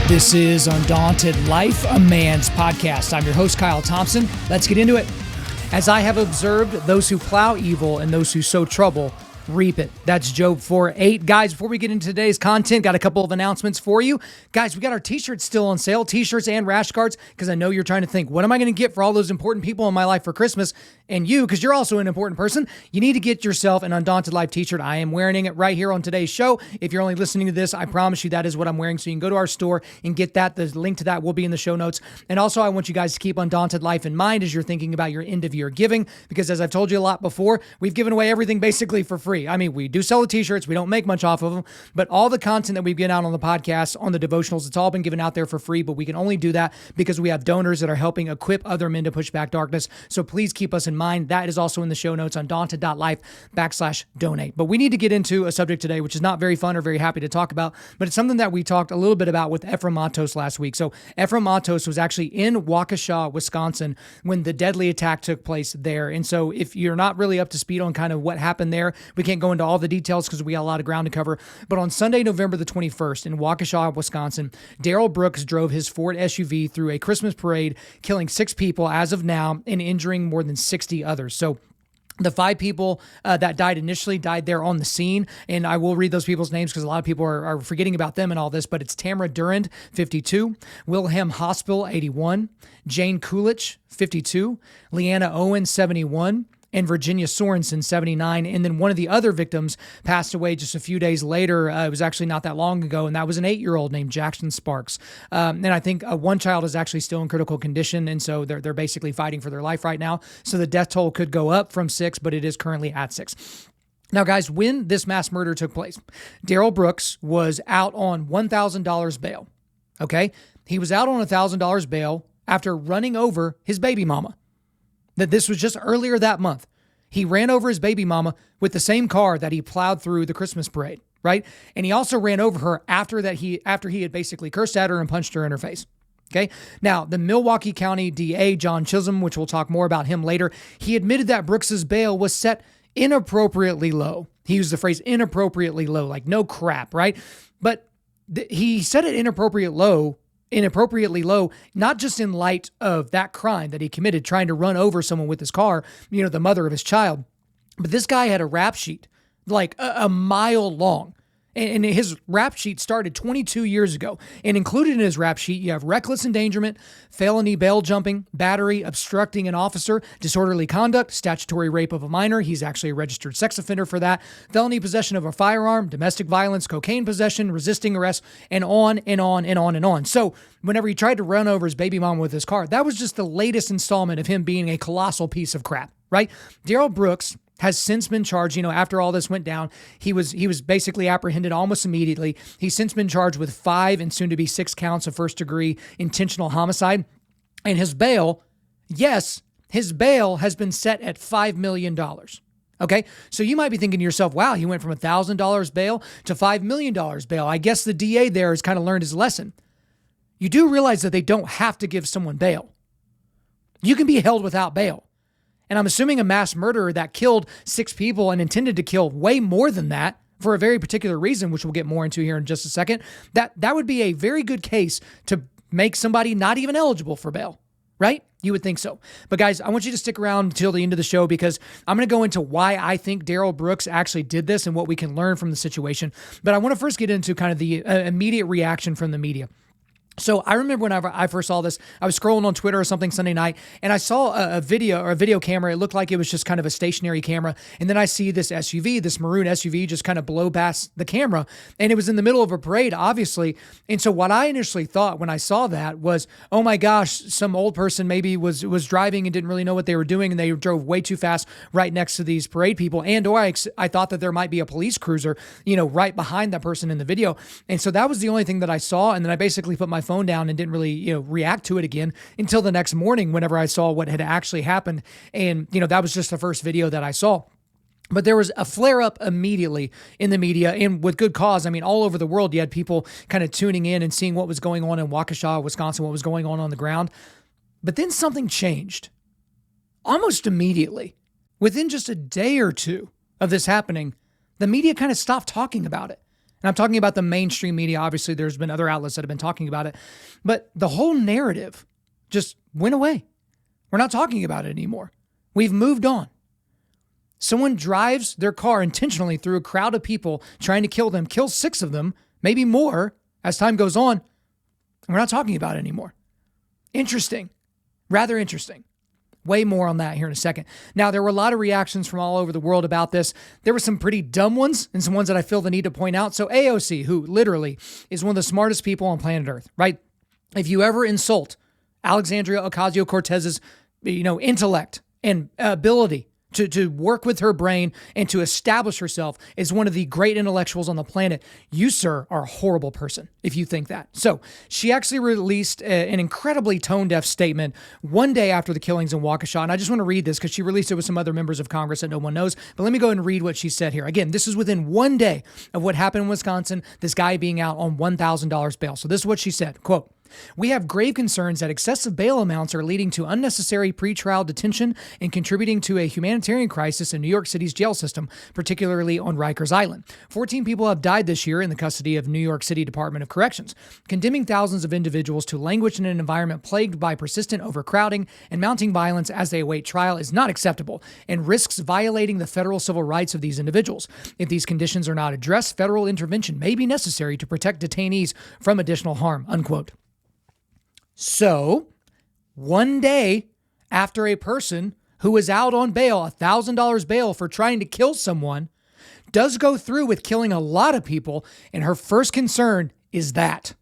This is Undaunted.Life, a man's podcast. I'm your host, Kyle Thompson. Let's get into it. As I have observed, those who plow evil and those who sow trouble reap it. That's Job 4:8. Guys, before we get into today's content, got a couple of announcements for you. Guys, we got our t-shirts still on sale, t-shirts and rash guards, because I know you're trying to think, what am I going to get for all those important people in my life for Christmas? And you, because you're also an important person, you need to get yourself an Undaunted Life t-shirt. I am wearing it right here on today's show. If you're only listening to this, I promise you that is what I'm wearing. So you can go to our store and get that. The link to that will be in the show notes. And also, I want you guys to keep Undaunted Life in mind as you're thinking about your end of year giving, because as I've told you a lot before, we've given away everything basically for free. I mean, we do sell the t-shirts. We don't make much off of them, but all the content that we've given out on the podcast, on the devotionals, it's all been given out there for free, but we can only do that because we have donors that are helping equip other men to push back darkness. So please keep us in mind. That is also in the show notes on Undaunted.Life/donate. But we need to get into a subject today, which is not very fun or very happy to talk about, but it's something that we talked a little bit about with Ephraim Matos last week. So Ephraim Matos was actually in Waukesha, Wisconsin, when the deadly attack took place there. And so if you're not really up to speed on kind of what happened there, we can't go into all the details because we got a lot of ground to cover. But on Sunday, November the 21st in Waukesha, Wisconsin, Daryl Brooks drove his Ford SUV through a Christmas parade, killing 6 people as of now and injuring more than 60 others. So the 5 people that died initially died there on the scene, and I will read those people's names because a lot of people are forgetting about them and all this, but it's Tamara Durand, 52, Wilhelm Hospital, 81, Jane Kulich, 52, Leanna Owen, 71, and Virginia Sorensen, 79. And then one of the other victims passed away just a few days later. It was actually not that long ago, and that was an 8-year-old named Jackson Sparks. And I think one child is actually still in critical condition, and so they're basically fighting for their life right now. So the death toll could go up from 6, but it is currently at 6. Now, guys, when this mass murder took place, Daryl Brooks was out on $1,000 bail, okay? He was out on $1,000 bail after running over his baby mama. That this was just earlier that month. He ran over his baby mama with the same car that he plowed through the Christmas parade, right? And he also ran over her after he had basically cursed at her and punched her in her face. Okay. Now, the Milwaukee County DA, John Chisholm, which we'll talk more about him later, he admitted that Brooks's bail was set inappropriately low. He used the phrase inappropriately low, like no crap, right? But he set it inappropriately low, not just in light of that crime that he committed, trying to run over someone with his car, the mother of his child, but this guy had a rap sheet like a mile long. And his rap sheet started 22 years ago. And included in his rap sheet, you have reckless endangerment, felony bail jumping, battery, obstructing an officer, disorderly conduct, statutory rape of a minor. He's actually a registered sex offender for that. Felony possession of a firearm, domestic violence, cocaine possession, resisting arrest, and on and on and on and on. So whenever he tried to run over his baby mama with his car, that was just the latest installment of him being a colossal piece of crap, right? Daryl Brooks has since been charged. After all this went down, he was basically apprehended almost immediately. He's since been charged with 5 and soon to be 6 counts of first-degree intentional homicide. And his bail has been set at $5 million. Okay, so you might be thinking to yourself, wow, he went from $1,000 bail to $5 million bail. I guess the DA there has kind of learned his lesson. You do realize that they don't have to give someone bail. You can be held without bail. And I'm assuming a mass murderer that killed 6 people and intended to kill way more than that for a very particular reason, which we'll get more into here in just a second, that would be a very good case to make somebody not even eligible for bail, right? You would think so. But guys, I want you to stick around until the end of the show because I'm going to go into why I think Daryl Brooks actually did this and what we can learn from the situation. But I want to first get into kind of the immediate reaction from the media. So I remember whenever I first saw this, I was scrolling on Twitter or something Sunday night, and I saw a video camera. It looked like it was just kind of a stationary camera. And then I see this SUV, this maroon SUV, just kind of blow past the camera. And it was in the middle of a parade, obviously. And so what I initially thought when I saw that was, oh my gosh, some old person maybe was driving and didn't really know what they were doing, and they drove way too fast right next to these parade people. Or I thought that there might be a police cruiser, right behind that person in the video. And so that was the only thing that I saw. And then I basically put my phone down and didn't really, react to it again until the next morning whenever I saw what had actually happened. And, that was just the first video that I saw. But there was a flare up immediately in the media, and with good cause. I mean, all over the world, you had people kind of tuning in and seeing what was going on in Waukesha, Wisconsin, what was going on the ground. But then something changed almost immediately. Within just a day or two of this happening, the media kind of stopped talking about it. And I'm talking about the mainstream media. Obviously, there's been other outlets that have been talking about it, but the whole narrative just went away. We're not talking about it anymore. We've moved on. Someone drives their car intentionally through a crowd of people trying to kill them, kills 6 of them, maybe more as time goes on. And we're not talking about it anymore. Interesting. Rather interesting. Way more on that here in a second. Now, there were a lot of reactions from all over the world about this. There were some pretty dumb ones and some ones that I feel the need to point out. So AOC, who literally is one of the smartest people on planet Earth, right? If you ever insult Alexandria Ocasio-Cortez's, intellect and ability to work with her brain and to establish herself as one of the great intellectuals on the planet, you, sir, are a horrible person if you think that. So she actually released an incredibly tone-deaf statement one day after the killings in Waukesha. And I just want to read this because she released it with some other members of Congress that no one knows. But let me go ahead and read what she said here. Again, this is within one day of what happened in Wisconsin, this guy being out on $1,000 bail. So this is what she said, quote, "We have grave concerns that excessive bail amounts are leading to unnecessary pretrial detention and contributing to a humanitarian crisis in New York City's jail system, particularly on Rikers Island. 14 people have died this year in the custody of New York City Department of Corrections. Condemning thousands of individuals to languish in an environment plagued by persistent overcrowding and mounting violence as they await trial is not acceptable and risks violating the federal civil rights of these individuals. If these conditions are not addressed, federal intervention may be necessary to protect detainees from additional harm," unquote. So, one day after a person who is out on bail, $1,000 bail for trying to kill someone, does go through with killing a lot of people, and her first concern is that.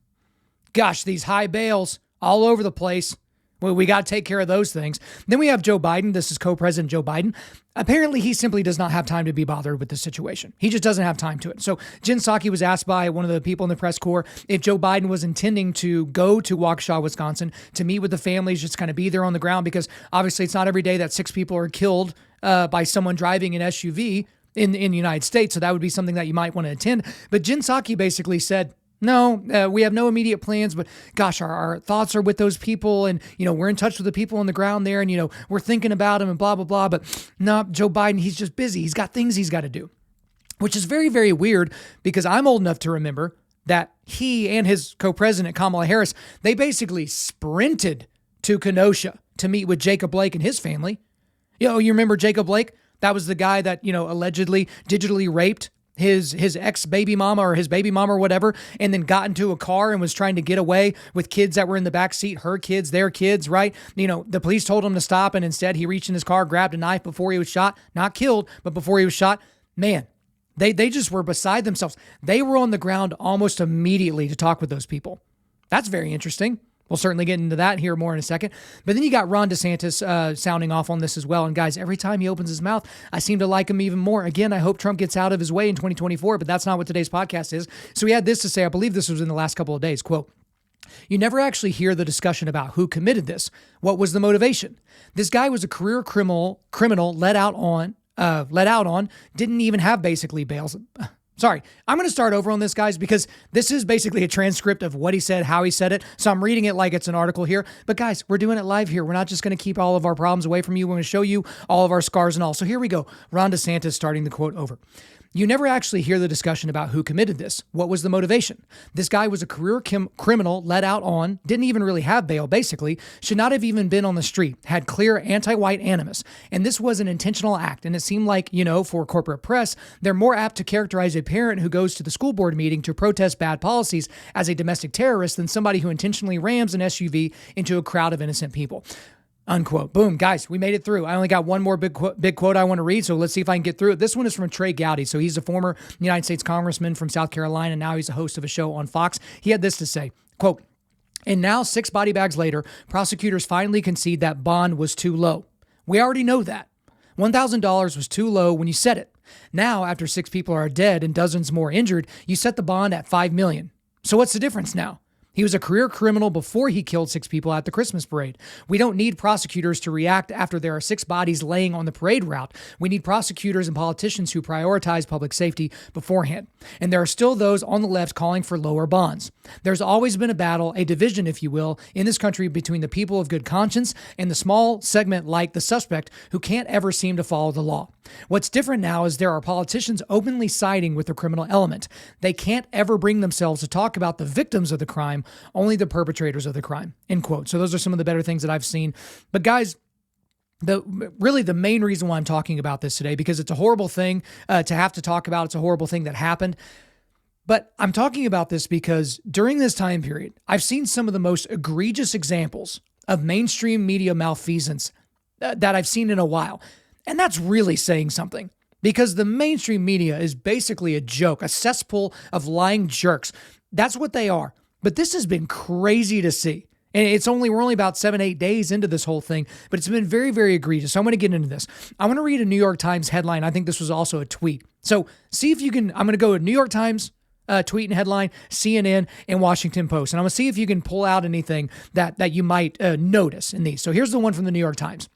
Gosh, these high bails all over the place. Well, we got to take care of those things. Then we have Joe Biden. This is co-president Joe Biden. Apparently, he simply does not have time to be bothered with this situation. He just doesn't have time to it. So Jen Psaki was asked by one of the people in the press corps if Joe Biden was intending to go to Waukesha, Wisconsin, to meet with the families, just kind of be there on the ground, because obviously it's not every day that 6 people are killed by someone driving an SUV in the United States. So that would be something that you might want to attend. But Jen Psaki basically said, no, we have no immediate plans, but gosh, our thoughts are with those people, and, we're in touch with the people on the ground there, and, we're thinking about them and blah, blah, blah. But no, Joe Biden, he's just busy. He's got things he's got to do, which is very, very weird, because I'm old enough to remember that he and his co-president, Kamala Harris, they basically sprinted to Kenosha to meet with Jacob Blake and his family. You remember Jacob Blake? That was the guy that, allegedly digitally raped his ex-baby mama or his baby mama or whatever, and then got into a car and was trying to get away with kids that were in the back seat, her kids, their kids, right? The police told him to stop, and instead he reached in his car, grabbed a knife before he was shot, not killed, but before he was shot. Man, they just were beside themselves. They were on the ground almost immediately to talk with those people. That's very interesting. We'll certainly get into that here more in a second. But then you got Ron DeSantis sounding off on this as well. And guys, every time he opens his mouth, I seem to like him even more. Again, I hope Trump gets out of his way in 2024, but that's not what today's podcast is. So he had this to say, I believe this was in the last couple of days, quote, "You never actually hear the discussion about who committed this. What was the motivation? This guy was a career criminal let out on, didn't even have basically bails." Sorry, I'm going to start over on this, guys, because this is basically a transcript of what he said, how he said it. So I'm reading it like it's an article here. But guys, we're doing it live here. We're not just going to keep all of our problems away from you. We're going to show you all of our scars and all. So here we go. Ron DeSantis starting the quote over. "You never actually hear the discussion about who committed this. What was the motivation? This guy was a career criminal let out on, didn't even really have bail, basically, should not have even been on the street, had clear anti-white animus. And this was an intentional act. And it seemed like, for corporate press, they're more apt to characterize a parent who goes to the school board meeting to protest bad policies as a domestic terrorist than somebody who intentionally rams an SUV into a crowd of innocent people." Unquote. Boom, guys, we made it through. I only got one more big quote I want to read, so let's see if I can get through it. This one is from Trey Gowdy. So he's a former United States congressman from South Carolina. Now he's a host of a show on Fox. He had this to say, quote, "And now 6 body bags later, prosecutors finally concede that bond was too low. We already know that. $1,000 was too low when you set it. Now, after 6 people are dead and dozens more injured, you set the bond at $5 million. So what's the difference now? He was a career criminal before he killed 6 people at the Christmas parade. We don't need prosecutors to react after there are 6 bodies laying on the parade route. We need prosecutors and politicians who prioritize public safety beforehand. And there are still those on the left calling for lower bonds. There's always been a battle, a division, if you will, in this country between the people of good conscience and the small segment like the suspect who can't ever seem to follow the law. What's different now is there are politicians openly siding with the criminal element. They can't ever bring themselves to talk about the victims of the crime, only the perpetrators of the crime, end quote. So those are some of the better things that I've seen. But guys, the main reason why I'm talking about this today, because it's a horrible thing to have to talk about. It's a horrible thing that happened. But I'm talking about this because during this time period, I've seen some of the most egregious examples of mainstream media malfeasance that I've seen in a while. And that's really saying something, because the mainstream media is basically a joke, a cesspool of lying jerks. That's what they are. But this has been crazy to see. And we're only about 7-8 days into this whole thing, but it's been very, very egregious. So I'm going to get into this. I want to read a New York Times headline. I think this was also a tweet. So see if you can, I'm going to go to New York Times tweet and headline, CNN, and Washington Post. And I'm going to see if you can pull out anything that you might notice in these. So here's the one from the New York Times.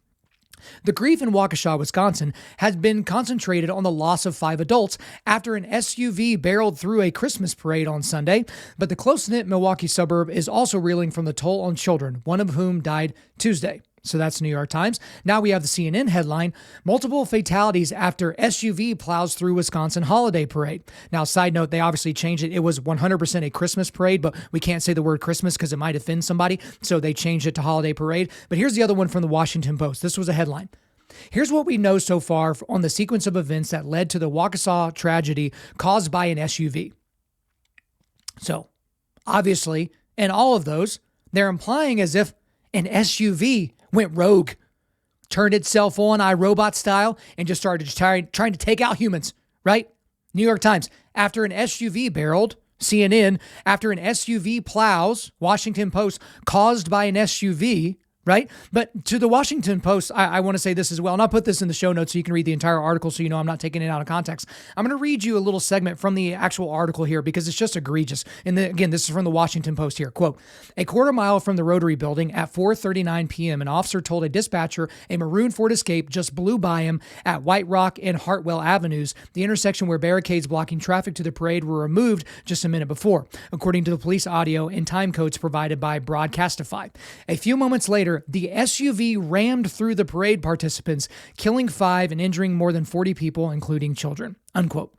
The grief in Waukesha, Wisconsin, has been concentrated on the loss of 5 adults after an SUV barreled through a Christmas parade on Sunday, but the close-knit Milwaukee suburb is also reeling from the toll on children, one of whom died Tuesday. So that's New York Times. Now we have the CNN headline, multiple fatalities after SUV plows through Wisconsin holiday parade. Now, side note, they obviously changed it. It was 100% a Christmas parade, but we can't say the word Christmas because it might offend somebody. So they changed it to holiday parade. But here's the other one from the Washington Post. This was a headline. Here's what we know so far on the sequence of events that led to the Waukesha tragedy caused by an SUV. So, obviously, in all of those, they're implying as if an SUV went rogue, turned itself on iRobot style, and just started trying to take out humans, right? New York Times, after an SUV barreled, CNN, after an SUV plows, Washington Post, caused by an SUV, right? But to the Washington Post, I want to say this as well, and I'll put this in the show notes so you can read the entire article so you know I'm not taking it out of context. I'm going to read you a little segment from the actual article here because it's just egregious. And again, this is from the Washington Post here. Quote, a quarter mile from the Rotary Building at 4:39 p.m., an officer told a dispatcher a maroon Ford Escape just blew by him at White Rock and Hartwell Avenues, the intersection where barricades blocking traffic to the parade were removed just a minute before, according to the police audio and time codes provided by Broadcastify. A few moments later, the SUV rammed through the parade participants, killing 5 and injuring more than 40 people, including children, unquote.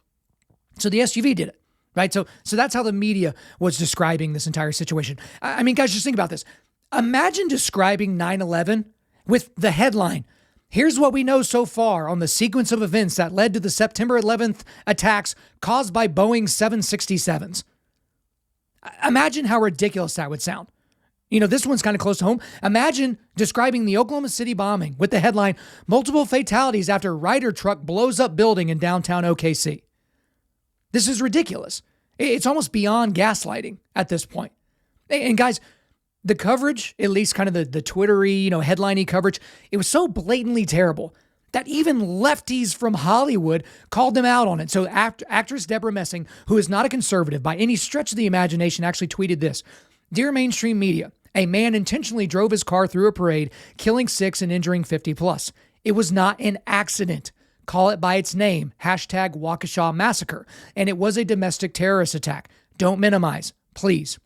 So the SUV did it, right? So that's how the media was describing this entire situation. I mean, guys, just think about this. Imagine describing 9/11 with the headline, here's what we know so far on the sequence of events that led to the September 11th attacks caused by Boeing 767s. Imagine how ridiculous that would sound. You know, this one's kind of close to home. Imagine describing the Oklahoma City bombing with the headline, multiple fatalities after Ryder truck blows up building in downtown OKC. This is ridiculous. It's almost beyond gaslighting at this point. And guys, the coverage, at least kind of the Twittery, headline-y coverage, it was so blatantly terrible that even lefties from Hollywood called them out on it. So actress Deborah Messing, who is not a conservative by any stretch of the imagination, actually tweeted this. Dear mainstream media, a man intentionally drove his car through a parade, killing 6 and injuring 50 plus. It was not an accident. Call it by its name, #Waukesha Massacre. And it was a domestic terrorist attack. Don't minimize, please.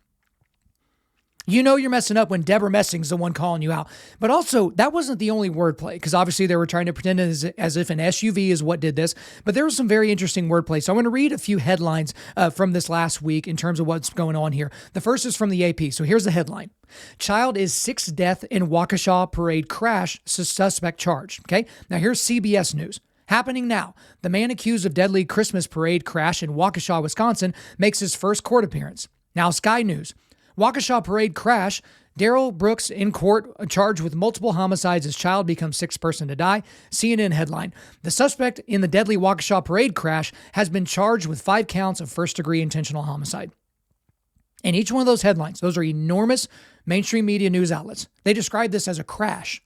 You know you're messing up when Deborah Messing's the one calling you out. But also, that wasn't the only wordplay, because obviously they were trying to pretend as if an SUV is what did this. But there was some very interesting wordplay. So I'm going to read a few headlines from this last week in terms of what's going on here. The first is from the AP. So here's the headline. Child is 6th death in Waukesha parade crash, suspect charged. Okay, now here's CBS News. Happening now. The man accused of deadly Christmas parade crash in Waukesha, Wisconsin, makes his first court appearance. Now Sky News. Waukesha parade crash. Daryl Brooks in court charged with multiple homicides as child becomes 6th person to die. CNN headline. The suspect in the deadly Waukesha parade crash has been charged with 5 counts of first-degree intentional homicide. And each one of those headlines, those are enormous mainstream media news outlets. They describe this as a crash.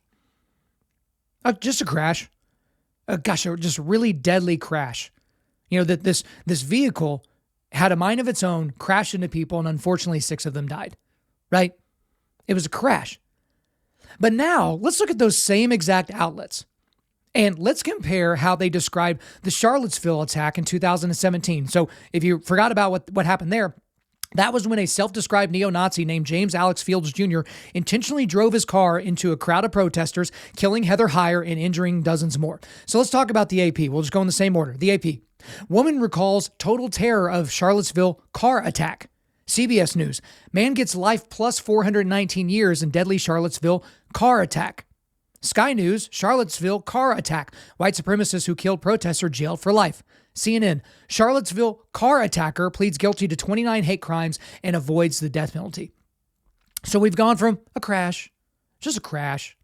Just a crash. Just a really deadly crash. That this vehicle had a mind of its own, crashed into people, and unfortunately 6 of them died. right? It was a crash. But now let's look at those same exact outlets and let's compare how they describe the Charlottesville attack in 2017. So if you forgot about what happened there, that was when a self-described neo-Nazi named James Alex Fields Jr. intentionally drove his car into a crowd of protesters, killing Heather Heyer and injuring dozens more. So let's talk about the AP. We'll just go in the same order. The AP. Woman recalls total terror of Charlottesville car attack. CBS News. Man gets life plus 419 years in deadly Charlottesville car attack. Sky News. Charlottesville car attack. White supremacist who killed protester jailed for life. CNN. Charlottesville car attacker pleads guilty to 29 hate crimes and avoids the death penalty. So we've gone from a crash, just a crash,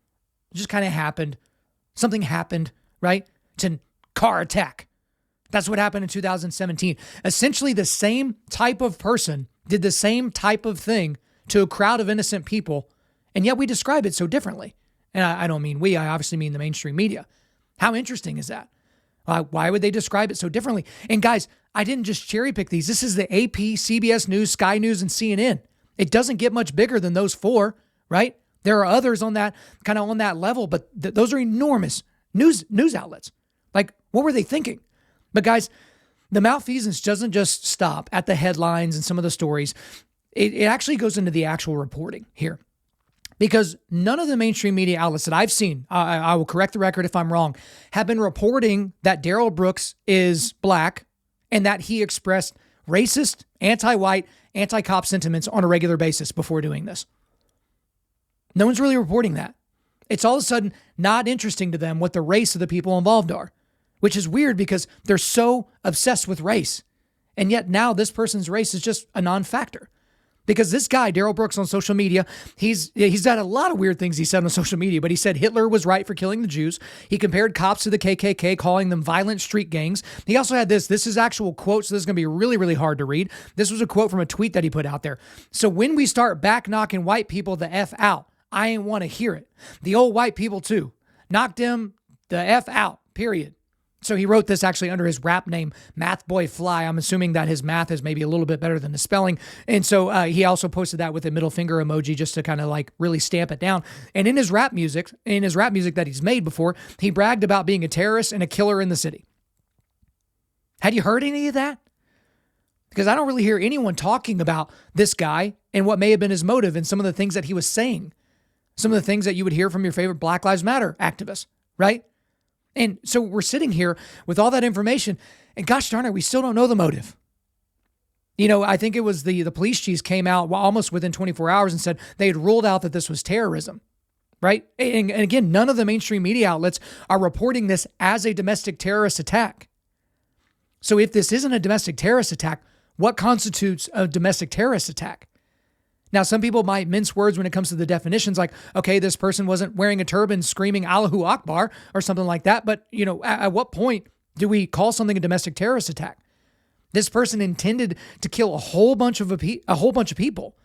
it just kind of happened. Something happened, right? To car attack. That's what happened in 2017. Essentially the same type of person did the same type of thing to a crowd of innocent people, and yet we describe it so differently. And I don't mean we, I obviously mean the mainstream media. How interesting is that? Why would they describe it so differently? And guys, I didn't just cherry pick these. This is the AP, CBS News, Sky News, and CNN. It doesn't get much bigger than those four, right? There are others on that, kind of on that level, but those are enormous news outlets. Like, what were they thinking? But guys, the malfeasance doesn't just stop at the headlines and some of the stories. It actually goes into the actual reporting here. Because none of the mainstream media outlets that I've seen, I will correct the record if I'm wrong, have been reporting that Darrell Brooks is black and that he expressed racist, anti-white, anti-cop sentiments on a regular basis before doing this. No one's really reporting that. It's all of a sudden not interesting to them what the race of the people involved are, which is weird because they're so obsessed with race. And yet now this person's race is just a non-factor. Because this guy, Darrell Brooks, on social media, he's had a lot of weird things he said on social media, but he said Hitler was right for killing the Jews. He compared cops to the KKK, calling them violent street gangs. He also had this is actual quote, so this is going to be really, really hard to read. This was a quote from a tweet that he put out there. So when we start back knocking white people the F out, I ain't want to hear it. The old white people too. Knock them the F out, period. So he wrote this actually under his rap name, Math Boy Fly. I'm assuming that his math is maybe a little bit better than the spelling. And so he also posted that with a middle finger emoji just to kind of like really stamp it down. And in his rap music that he's made before, he bragged about being a terrorist and a killer in the city. Had you heard any of that? Because I don't really hear anyone talking about this guy and what may have been his motive and some of the things that he was saying. Some of the things that you would hear from your favorite Black Lives Matter activists, right? And so we're sitting here with all that information, and gosh darn it, we still don't know the motive. You know, I think it was the police chiefs came out almost within 24 hours and said they had ruled out that this was terrorism, right? And again, none of the mainstream media outlets are reporting this as a domestic terrorist attack. So if this isn't a domestic terrorist attack, what constitutes a domestic terrorist attack? Now, some people might mince words when it comes to the definitions, like, okay, this person wasn't wearing a turban screaming Allahu Akbar or something like that. But, you know, at what point do we call something a domestic terrorist attack? This person intended to kill a whole bunch of people.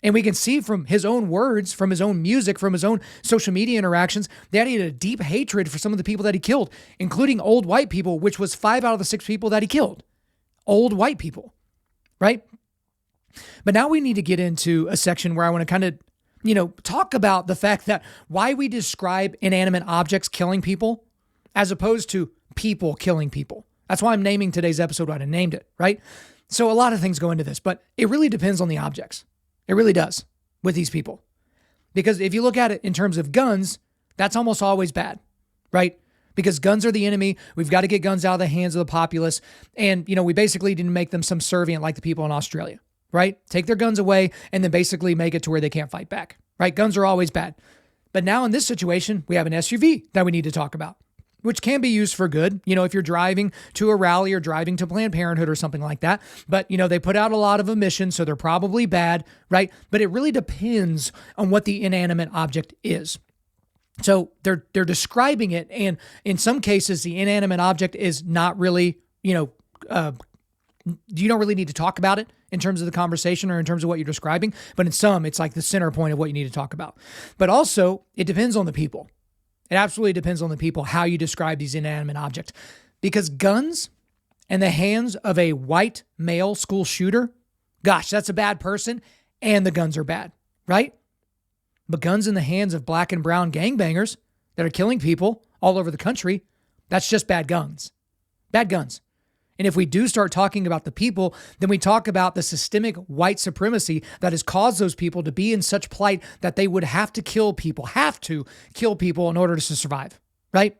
And we can see from his own words, from his own music, from his own social media interactions, that he had a deep hatred for some of the people that he killed, including old white people, which was 5 out of the 6 people that he killed. Old white people, right? But now we need to get into a section where I want to kind of, talk about the fact that why we describe inanimate objects killing people as opposed to people killing people. That's why I'm naming today's episode what I named it, right? So a lot of things go into this, but it really depends on the objects. It really does with these people. Because if you look at it in terms of guns, that's almost always bad, right? Because guns are the enemy. We've got to get guns out of the hands of the populace. And, we basically didn't make them subservient like the people in Australia. Right? Take their guns away and then basically make it to where they can't fight back, right? Guns are always bad. But now in this situation, we have an SUV that we need to talk about, which can be used for good. If you're driving to a rally or driving to Planned Parenthood or something like that. But, they put out a lot of emissions, so they're probably bad, right? But it really depends on what the inanimate object is. So they're describing it. And in some cases, the inanimate object is not really, you don't really need to talk about it in terms of the conversation or in terms of what you're describing. But in some, it's like the center point of what you need to talk about. But also, it depends on the people. It absolutely depends on the people, how you describe these inanimate objects. Because guns in the hands of a white male school shooter, gosh, that's a bad person, and the guns are bad. right? But guns in the hands of black and brown gangbangers that are killing people all over the country, that's just bad guns. Bad guns. And if we do start talking about the people, then we talk about the systemic white supremacy that has caused those people to be in such plight that they would have to kill people in order to survive, right?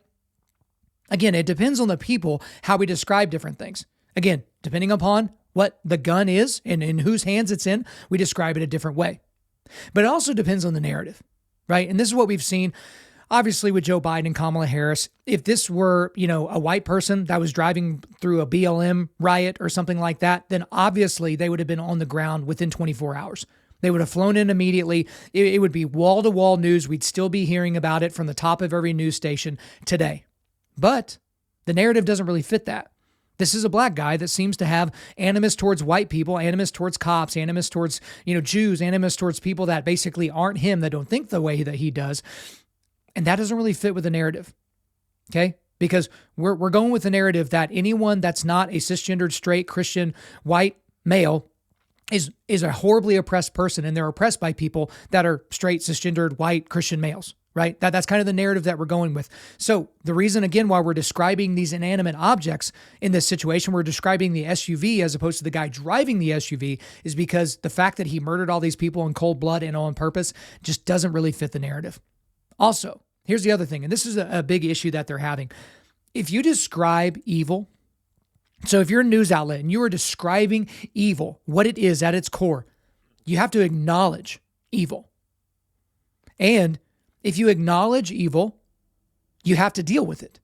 Again, it depends on the people, how we describe different things. Again, depending upon what the gun is and in whose hands it's in, we describe it a different way. But it also depends on the narrative, right? And this is what we've seen, obviously, with Joe Biden and Kamala Harris. If this were, a white person that was driving through a BLM riot or something like that, then obviously they would have been on the ground within 24 hours. They would have flown in immediately. It would be wall-to-wall news. We'd still be hearing about it from the top of every news station today. But the narrative doesn't really fit that. This is a black guy that seems to have animus towards white people, animus towards cops, animus towards, Jews, animus towards people that basically aren't him, that don't think the way that he does. And that doesn't really fit with the narrative, okay? Because we're going with the narrative that anyone that's not a cisgendered, straight, Christian, white male is a horribly oppressed person, and they're oppressed by people that are straight, cisgendered, white, Christian males, right? That's kind of the narrative that we're going with. So the reason, again, why we're describing these inanimate objects in this situation, we're describing the SUV as opposed to the guy driving the SUV, is because the fact that he murdered all these people in cold blood and on purpose just doesn't really fit the narrative. Also, here's the other thing, and this is a big issue that they're having. If you describe evil, so if you're a news outlet and you are describing evil, what it is at its core, you have to acknowledge evil. And if you acknowledge evil, you have to deal with it.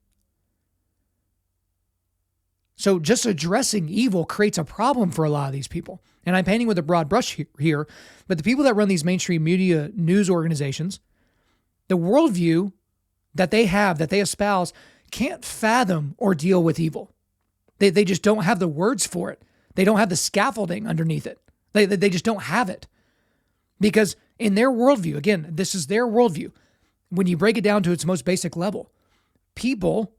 So just addressing evil creates a problem for a lot of these people. And I'm painting with a broad brush here, but the people that run these mainstream media news organizations, the worldview that they have, that they espouse, can't fathom or deal with evil. They just don't have the words for it. They don't have the scaffolding underneath it. They just don't have it. Because in their worldview, again, this is their worldview. When you break it down to its most basic level, people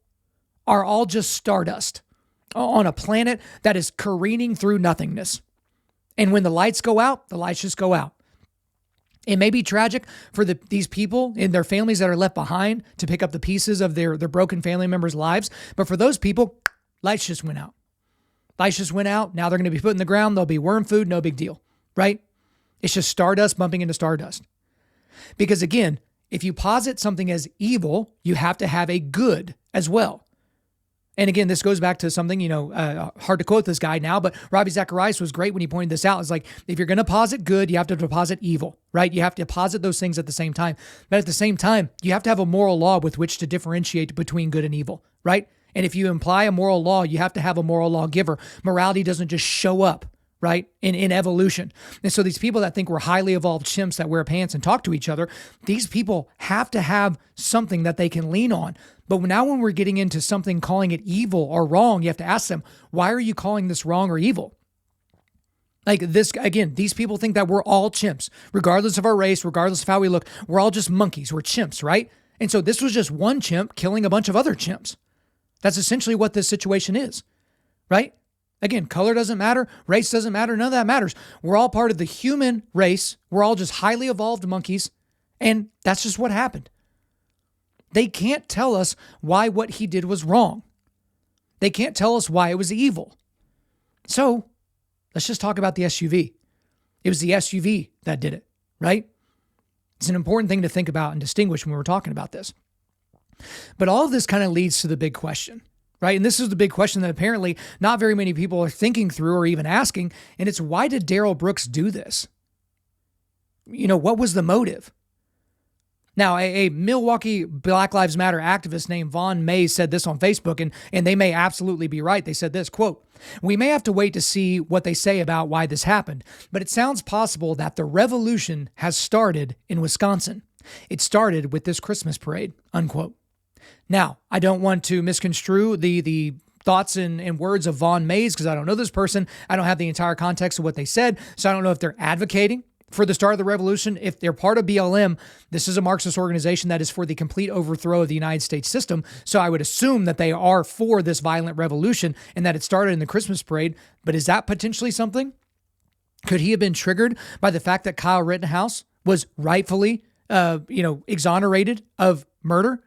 are all just stardust on a planet that is careening through nothingness. And when the lights go out, the lights just go out. It may be tragic for these people and their families that are left behind to pick up the pieces of their broken family members' lives. But for those people, lights just went out. Lights just went out. Now they're going to be put in the ground. They'll be worm food. No big deal, right? It's just stardust bumping into stardust. Because again, if you posit something as evil, you have to have a good as well. And again, this goes back to something, hard to quote this guy now, but Ravi Zacharias was great when he pointed this out. It's like, if you're going to posit good, you have to deposit evil, right? You have to posit those things at the same time. But at the same time, you have to have a moral law with which to differentiate between good and evil, right? And if you imply a moral law, you have to have a moral lawgiver. Morality doesn't just show up, right? In evolution. And so these people that think we're highly evolved chimps that wear pants and talk to each other, these people have to have something that they can lean on. But now when we're getting into something, calling it evil or wrong, you have to ask them, why are you calling this wrong or evil? Like this, again, these people think that we're all chimps, regardless of our race, regardless of how we look. We're all just monkeys. We're chimps, right? And so this was just one chimp killing a bunch of other chimps. That's essentially what this situation is, right? Again, color doesn't matter. Race doesn't matter. None of that matters. We're all part of the human race. We're all just highly evolved monkeys. And that's just what happened. They can't tell us why what he did was wrong. They can't tell us why it was evil. So let's just talk about the SUV. It was the SUV that did it, right? It's an important thing to think about and distinguish when we're talking about this. But all of this kind of leads to the big question, right? And this is the big question that apparently not very many people are thinking through or even asking. And it's, why did Darrell Brooks do this? What was the motive? Now, a Milwaukee Black Lives Matter activist named Vaughn Mays said this on Facebook, and they may absolutely be right. They said this, quote, "We may have to wait to see what they say about why this happened, but it sounds possible that the revolution has started in Wisconsin. It started with this Christmas parade," unquote. Now, I don't want to misconstrue the thoughts and words of Vaughn Mays because I don't know this person. I don't have the entire context of what they said, so I don't know if they're advocating for the start of the revolution. If they're part of BLM, this is a Marxist organization that is for the complete overthrow of the United States system. So I would assume that they are for this violent revolution and that it started in the Christmas parade. But is that potentially something? Could he have been triggered by the fact that Kyle Rittenhouse was rightfully, exonerated of murder?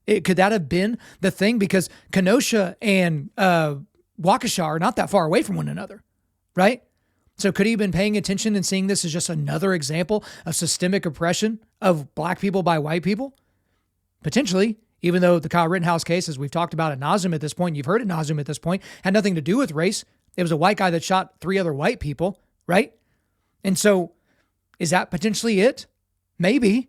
Could that have been the thing? Because Kenosha and Waukesha are not that far away from one another, right? So could he have been paying attention and seeing this as just another example of systemic oppression of black people by white people? Potentially, even though the Kyle Rittenhouse case, as we've talked about ad nauseum at this point, you've heard ad nauseum at this point, had nothing to do with race. It was a white guy that shot 3 other white people, right? And so is that potentially it? Maybe.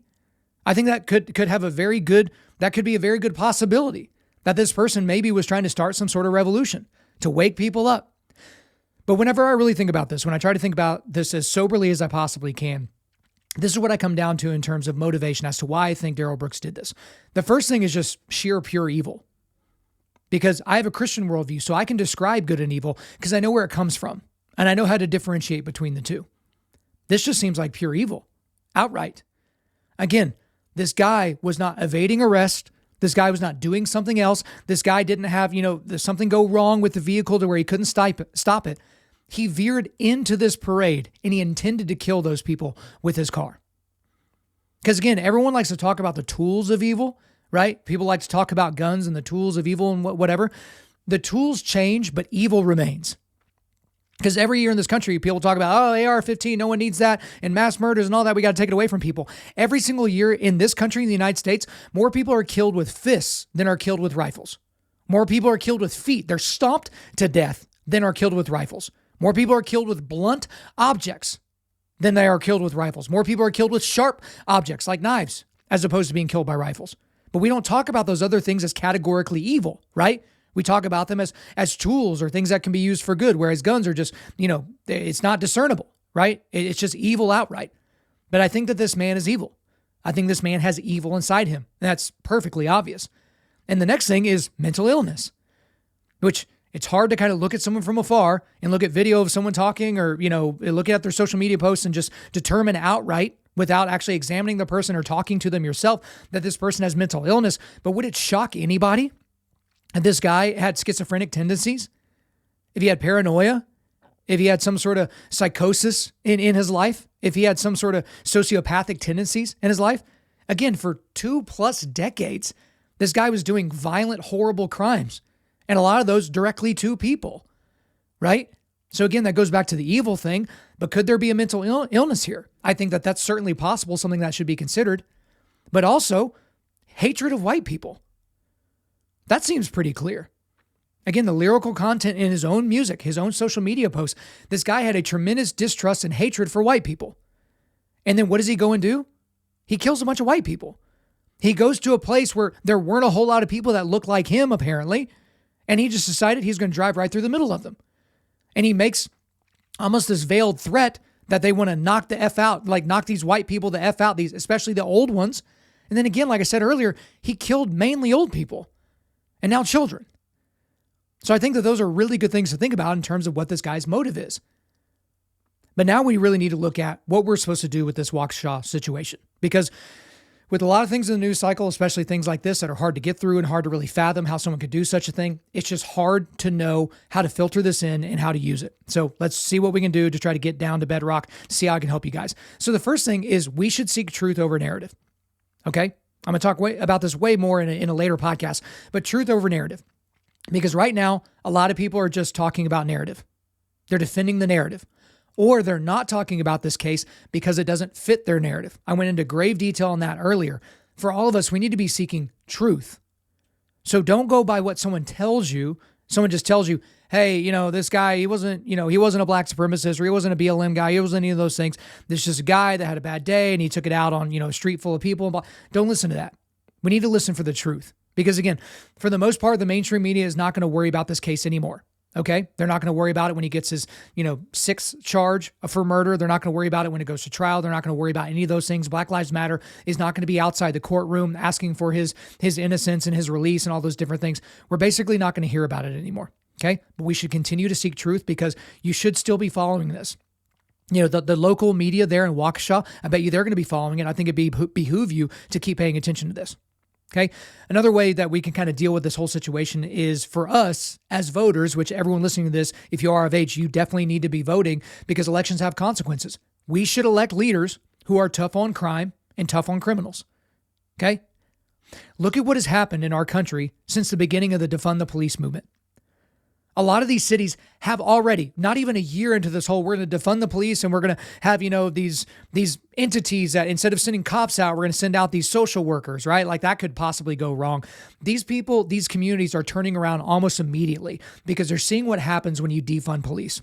I think that could have that could be a very good possibility that this person maybe was trying to start some sort of revolution to wake people up. But whenever I really think about this, when I try to think about this as soberly as I possibly can, this is what I come down to in terms of motivation as to why I think Darrell Brooks did this. The first thing is just sheer pure evil. Because I have a Christian worldview, so I can describe good and evil because I know where it comes from and I know how to differentiate between the two. This just seems like pure evil, outright. Again, this guy was not evading arrest. This guy was not doing something else. This guy didn't have, something go wrong with the vehicle to where he couldn't stop it. He veered into this parade and he intended to kill those people with his car. Because again, everyone likes to talk about the tools of evil, right? People like to talk about guns and the tools of evil and whatever. The tools change, but evil remains. Because every year in this country, people talk about, AR-15, no one needs that, and mass murders and all that, we got to take it away from people. Every single year in this country, in the United States, more people are killed with fists than are killed with rifles. More people are killed with feet. They're stomped to death than are killed with rifles. More people are killed with blunt objects than they are killed with rifles. More people are killed with sharp objects like knives as opposed to being killed by rifles. But we don't talk about those other things as categorically evil, right? We talk about them as tools or things that can be used for good, whereas guns are just, it's not discernible, right? It's just evil outright. But I think that this man is evil. I think this man has evil inside him. That's perfectly obvious. And the next thing is mental illness, which it's hard to kind of look at someone from afar and look at video of someone talking or, look at their social media posts and just determine outright without actually examining the person or talking to them yourself that this person has mental illness. But would it shock anybody if this guy had schizophrenic tendencies? If he had paranoia? If he had some sort of psychosis in his life? If he had some sort of sociopathic tendencies in his life? Again, for 2+ decades, this guy was doing violent, horrible crimes. And a lot of those directly to people, right? So again, that goes back to the evil thing, but could there be a mental illness here? I think that that's certainly possible, something that should be considered. But also, hatred of white people. That seems pretty clear. Again, the lyrical content in his own music, his own social media posts, this guy had a tremendous distrust and hatred for white people. And then what does he go and do? He kills a bunch of white people. He goes to a place where there weren't a whole lot of people that look like him, apparently. And he just decided he's going to drive right through the middle of them. And he makes almost this veiled threat that they want to knock the F out, like knock these white people the F out, these, especially the old ones. And then again, like I said earlier, he killed mainly old people and now children. So I think that those are really good things to think about in terms of what this guy's motive is. But now we really need to look at what we're supposed to do with this Waukesha situation. Because with a lot of things in the news cycle, especially things like this that are hard to get through and hard to really fathom how someone could do such a thing, it's just hard to know how to filter this in and how to use it. So let's see what we can do to try to get down to bedrock, see how I can help you guys. So the first thing is we should seek truth over narrative. Okay? I'm going to talk about this way more in a later podcast, but truth over narrative. Because right now, a lot of people are just talking about narrative. They're defending the narrative. Or they're not talking about this case because it doesn't fit their narrative. I went into grave detail on that earlier. For all of us, we need to be seeking truth. So don't go by what someone tells you. Someone just tells you, hey, this guy, he wasn't a black supremacist or he wasn't a BLM guy. He wasn't any of those things. This is just a guy that had a bad day and he took it out on, a street full of people. Don't listen to that. We need to listen for the truth. Because again, for the most part, the mainstream media is not going to worry about this case anymore. Okay. They're not going to worry about it when he gets his, 6th charge for murder. They're not going to worry about it when it goes to trial. They're not going to worry about any of those things. Black Lives Matter is not going to be outside the courtroom asking for his innocence and his release and all those different things. We're basically not going to hear about it anymore. Okay. But we should continue to seek truth because you should still be following this. The local media there in Waukesha, I bet you they're going to be following it. I think it'd behoove you to keep paying attention to this. Okay. Another way that we can kind of deal with this whole situation is for us as voters, which everyone listening to this, if you are of age, you definitely need to be voting because elections have consequences. We should elect leaders who are tough on crime and tough on criminals. Okay? Look at what has happened in our country since the beginning of the defund the police movement. A lot of these cities have already, not even a year into this whole, we're going to defund the police and we're going to have, these entities that instead of sending cops out, we're going to send out these social workers, right? Like that could possibly go wrong. These people, these communities are turning around almost immediately because they're seeing what happens when you defund police.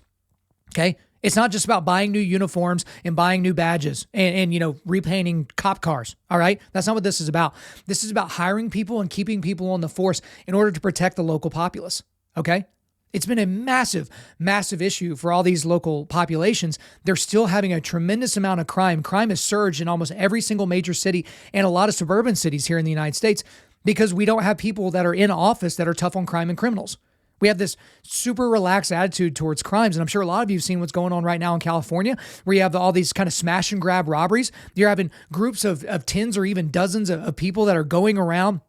Okay? It's not just about buying new uniforms and buying new badges and repainting cop cars. All right. That's not what this is about. This is about hiring people and keeping people on the force in order to protect the local populace. Okay. It's been a massive, massive issue for all these local populations. They're still having a tremendous amount of crime. Crime has surged in almost every single major city and a lot of suburban cities here in the United States because we don't have people that are in office that are tough on crime and criminals. We have this super relaxed attitude towards crimes. And I'm sure a lot of you have seen what's going on right now in California, where you have all these kind of smash and grab robberies. You're having groups of tens or even dozens of people that are going around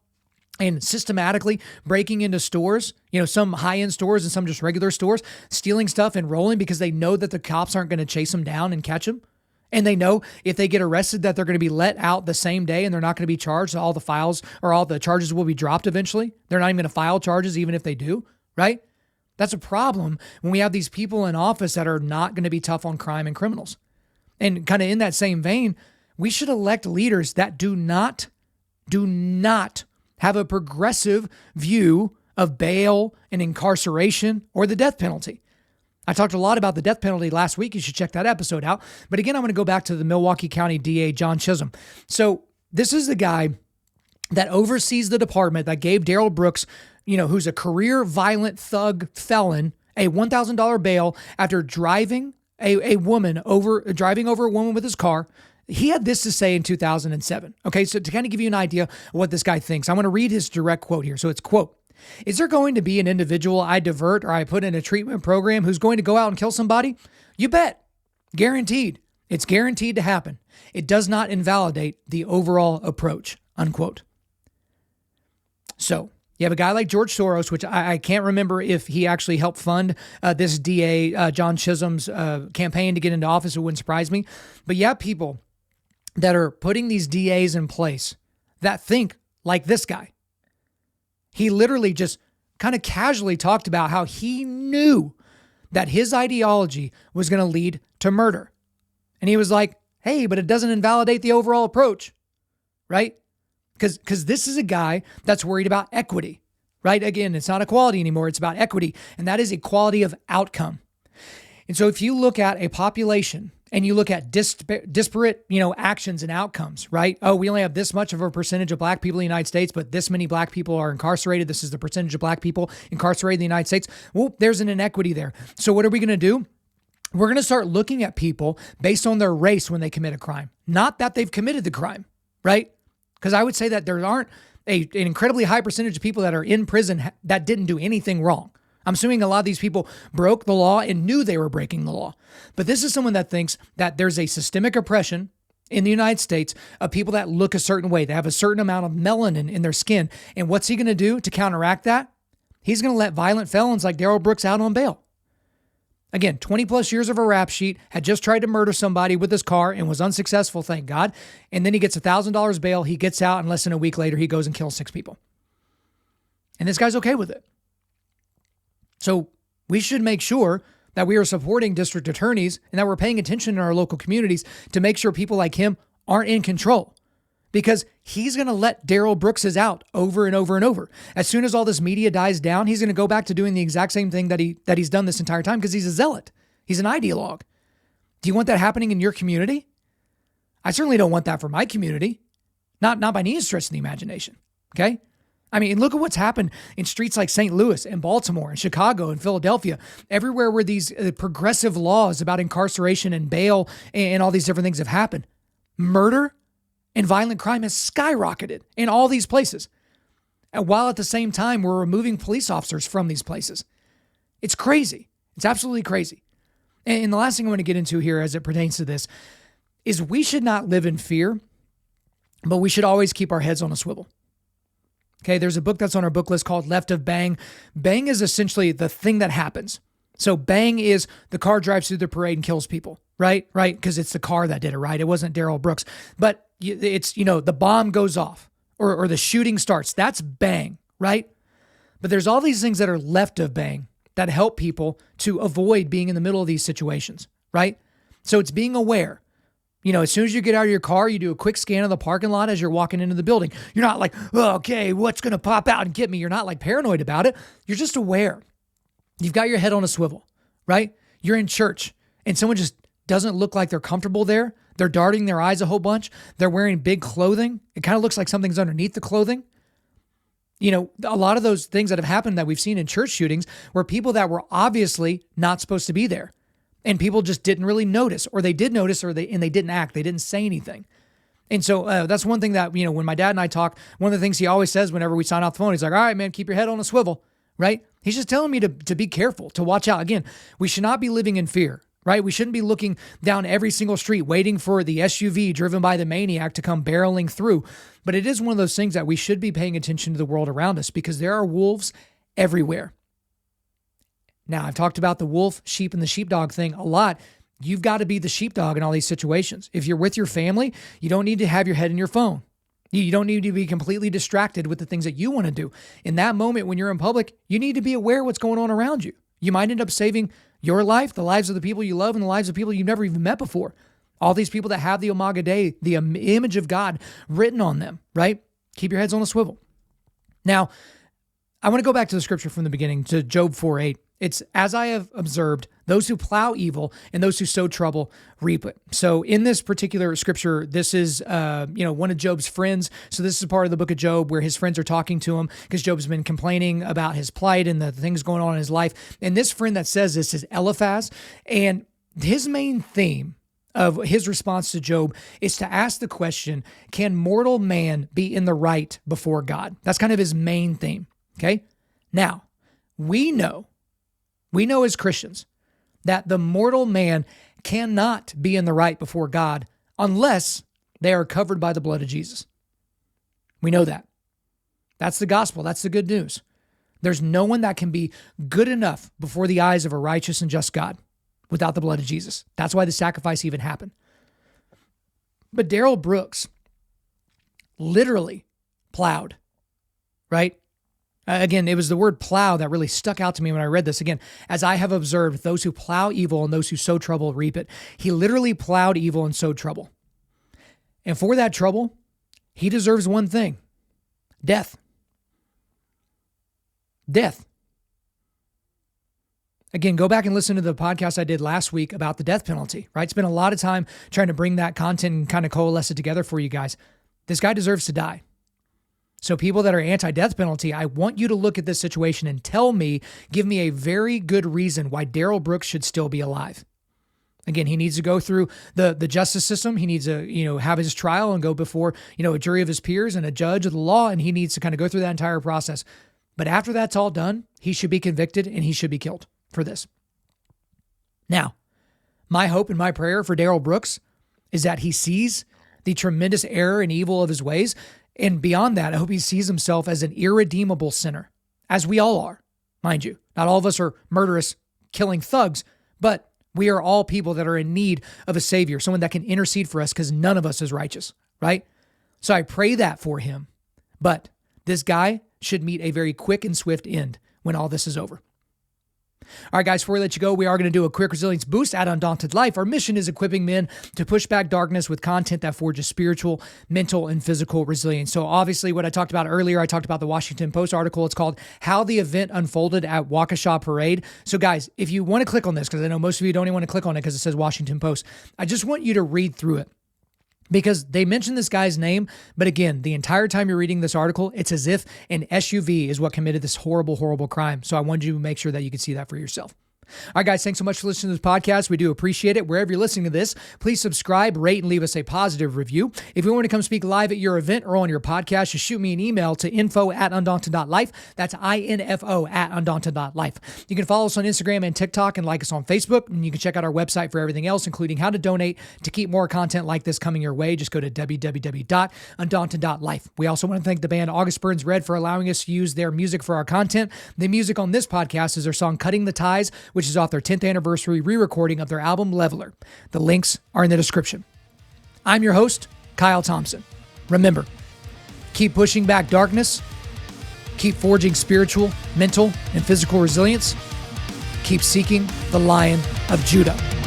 and systematically breaking into stores, some high-end stores and some just regular stores, stealing stuff and rolling because they know that the cops aren't going to chase them down and catch them. And they know if they get arrested that they're going to be let out the same day and they're not going to be charged. All the files or all the charges will be dropped eventually. They're not even going to file charges even if they do. Right? That's a problem when we have these people in office that are not going to be tough on crime and criminals. And kind of in that same vein, we should elect leaders that do not have a progressive view of bail and incarceration or the death penalty. I talked a lot about the death penalty last week. You should check that episode out. But again, I'm going to go back to the Milwaukee County DA, John Chisholm. So this is the guy that oversees the department that gave Darrell Brooks, who's a career violent thug felon, a $1,000 bail after driving over a woman with his car. He had this to say in 2007. Okay, so to kind of give you an idea of what this guy thinks, I'm going to read his direct quote here. So it's quote, "Is there going to be an individual I divert or I put in a treatment program who's going to go out and kill somebody? You bet. Guaranteed. It's guaranteed to happen. It does not invalidate the overall approach," unquote. So you have a guy like George Soros, which I can't remember if he actually helped fund this DA, John Chisholm's campaign to get into office. It wouldn't surprise me. But you have people that are putting these DAs in place that think like this guy. He literally just kind of casually talked about how he knew that his ideology was going to lead to murder. And he was like, hey, but it doesn't invalidate the overall approach, right? Because this is a guy that's worried about equity, right? Again, it's not equality anymore. It's about equity. And that is equality of outcome. And so if you look at a population and you look at disparate, actions and outcomes, right? Oh, we only have this much of a percentage of black people in the United States, but this many black people are incarcerated. This is the percentage of black people incarcerated in the United States. Well, there's an inequity there. So what are we going to do? We're going to start looking at people based on their race when they commit a crime, not that they've committed the crime, right? Because I would say that there aren't an incredibly high percentage of people that are in prison that didn't do anything wrong. I'm assuming a lot of these people broke the law and knew they were breaking the law. But this is someone that thinks that there's a systemic oppression in the United States of people that look a certain way. They have a certain amount of melanin in their skin. And what's he going to do to counteract that? He's going to let violent felons like Darrell Brooks out on bail. Again, 20 plus years of a rap sheet, had just tried to murder somebody with his car and was unsuccessful, thank God. And then he gets $1,000 bail. He gets out, and less than a week later, he goes and kills 6 people. And this guy's okay with it. So we should make sure that we are supporting district attorneys and that we're paying attention in our local communities to make sure people like him aren't in control. Because he's going to let Darrell Brooks's out over and over and over. As soon as all this media dies down, he's going to go back to doing the exact same thing that he's done this entire time because he's a zealot. He's an ideologue. Do you want that happening in your community? I certainly don't want that for my community. Not by any stretch of the imagination. Okay? I mean, look at what's happened in streets like St. Louis and Baltimore and Chicago and Philadelphia, everywhere where these progressive laws about incarceration and bail and all these different things have happened. Murder and violent crime has skyrocketed in all these places. And while at the same time, we're removing police officers from these places. It's crazy. It's absolutely crazy. And the last thing I want to get into here as it pertains to this is we should not live in fear, but we should always keep our heads on a swivel. Okay, there's a book that's on our book list called Left of Bang. Bang is essentially the thing that happens. So bang is the car drives through the parade and kills people, right? Right? Because it's the car that did it, right? It wasn't Darrell Brooks. But it's, the bomb goes off or the shooting starts. That's bang, right? But there's all these things that are left of bang that help people to avoid being in the middle of these situations, right? So it's being aware. As soon as you get out of your car, you do a quick scan of the parking lot as you're walking into the building. You're not like, oh, okay, what's going to pop out and get me? You're not like paranoid about it. You're just aware. You've got your head on a swivel, right? You're in church and someone just doesn't look like they're comfortable there. They're darting their eyes a whole bunch. They're wearing big clothing. It kind of looks like something's underneath the clothing. A lot of those things that have happened that we've seen in church shootings were people that were obviously not supposed to be there. And people just didn't really notice, or they did notice, they didn't act. They didn't say anything. And so that's one thing that, when my dad and I talk, one of the things he always says whenever we sign off the phone, he's like, all right, man, keep your head on a swivel, right? He's just telling me to be careful, to watch out. Again, we should not be living in fear, right? We shouldn't be looking down every single street waiting for the SUV driven by the maniac to come barreling through. But it is one of those things that we should be paying attention to the world around us because there are wolves everywhere. Now, I've talked about the wolf, sheep, and the sheepdog thing a lot. You've got to be the sheepdog in all these situations. If you're with your family, you don't need to have your head in your phone. You don't need to be completely distracted with the things that you want to do. In that moment when you're in public, you need to be aware of what's going on around you. You might end up saving your life, the lives of the people you love, and the lives of people you've never even met before. All these people that have the Imago Dei, the image of God written on them, right? Keep your heads on a swivel. Now, I want to go back to the scripture from the beginning, to Job 4:8. It's, as I have observed, those who plow evil and those who sow trouble reap it. So in this particular scripture, this is, one of Job's friends. So this is part of the book of Job where his friends are talking to him because Job's been complaining about his plight and the things going on in his life. And this friend that says this is Eliphaz. And his main theme of his response to Job is to ask the question, can mortal man be in the right before God? That's kind of his main theme. Okay. Now, we know as Christians that the mortal man cannot be in the right before God unless they are covered by the blood of Jesus. We know that. That's the gospel. That's the good news. There's no one that can be good enough before the eyes of a righteous and just God without the blood of Jesus. That's why the sacrifice even happened. But Darrell Brooks literally plowed, right? Again, it was the word plow that really stuck out to me when I read this. Again, as I have observed, those who plow evil and those who sow trouble reap it. He literally plowed evil and sowed trouble. And for that trouble, he deserves one thing: death. Death. Again, go back and listen to the podcast I did last week about the death penalty, right? Spent a lot of time trying to bring that content and kind of coalesce it together for you guys. This guy deserves to die. So people that are anti-death penalty, I want you to look at this situation and give me a very good reason why Darrell Brooks should still be alive. Again, he needs to go through the justice system. He needs to, have his trial and go before, a jury of his peers and a judge of the law. And he needs to kind of go through that entire process. But after that's all done, he should be convicted and he should be killed for this. Now, my hope and my prayer for Darrell Brooks is that he sees the tremendous error and evil of his ways. And beyond that, I hope he sees himself as an irredeemable sinner, as we all are, mind you. Not all of us are murderous, killing thugs, but we are all people that are in need of a savior, someone that can intercede for us because none of us is righteous, right? So I pray that for him. But this guy should meet a very quick and swift end when all this is over. All right, guys, before we let you go, we are going to do a quick resilience boost at Undaunted.Life. Our mission is equipping men to push back darkness with content that forges spiritual, mental, and physical resilience. So obviously what I talked about earlier, I talked about the Washington Post article. It's called How the Event Unfolded at Waukesha Parade. So guys, if you want to click on this, because I know most of you don't even want to click on it because it says Washington Post, I just want you to read through it. Because they mention this guy's name, but again, the entire time you're reading this article, it's as if an SUV is what committed this horrible, horrible crime. So I wanted you to make sure that you could see that for yourself. All right, guys, thanks so much for listening to this podcast. We do appreciate it. Wherever you're listening to this, please subscribe, rate, and leave us a positive review. If you want to come speak live at your event or on your podcast, just shoot me an email to info@Undaunted.Life. That's info@Undaunted.Life. You can follow us on Instagram and TikTok and like us on Facebook. And you can check out our website for everything else, including how to donate to keep more content like this coming your way. Just go to www.Undaunted.Life. We also want to thank the band August Burns Red for allowing us to use their music for our content. The music on this podcast is their song Cutting the Ties, which is off their 10th anniversary re-recording of their album Leveler. The links are in the description. I'm your host, Kyle Thompson. Remember, keep pushing back darkness, keep forging spiritual, mental, and physical resilience, keep seeking the Lion of Judah.